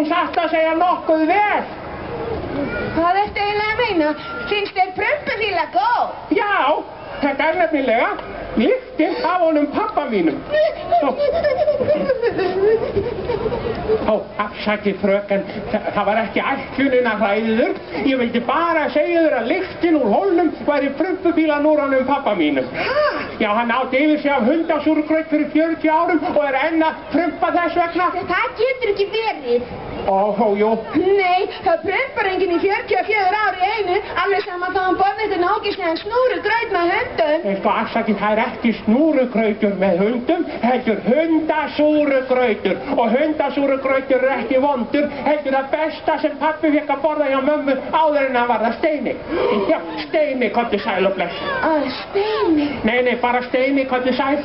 nú satt að segja nokkuð vel. Hvað ertu eiginlega að meina? Finnst þér prumpufíla góð? Já, þetta nefnilega lyktin af honum pabba mínum. Afsakið fröken, það var ekki ætlunin að hræðiður. Ég vildi bara segja þér að lyktin úr hólnum væri prumpufílan úr honum pabba mínum. Já, hann átti yfir sig af hundasúrgraut fyrir 40 árum og enn að prumpa þess vegna. Það getur ekki verið. Jú. Nei, það prumpar enginn í 44 ár í einu, alveg saman þá hann borði þetta nákvæmlega snúrugraut með hundum. Afsakið, það ekki snúrugrautur með hundum, heldur hundasúrugrautur. Og hundasúrugrautur ekki vondur, heldur það besta sem pabbi fekk að borða hjá mömmu áður en hann varð að Steini. Já, Steini, komdu sæl og bless. Steini? Nei, bara Steini, komdu sæl.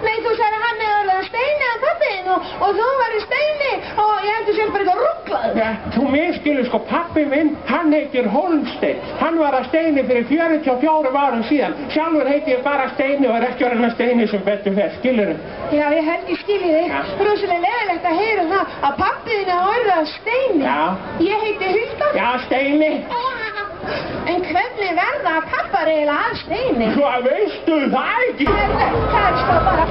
Nei, þú sagði hann hefði orðið að Steini að pabbiðin og þú væri Steini og ég heldur sér bara eitthvað rugglaður. Ja, þú miskilur sko, pabbi minn, hann heitir Hólmsteinn. Hann var að Steini fyrir 44 árum síðan. Sjálfur heiti ég bara Steini og ekki orðinn að Steini sem betur fer, skilurðu? Já, ég held ég skilji þig. Rosalega leiðilegt að heyra það að pabbiðin hefði orðið að Steini. Já. Ég heiti Hulda. Já, Steini. En hvernig verða pappar eiginlega að Steini? Hvað veistu það ekki? Það er sko bara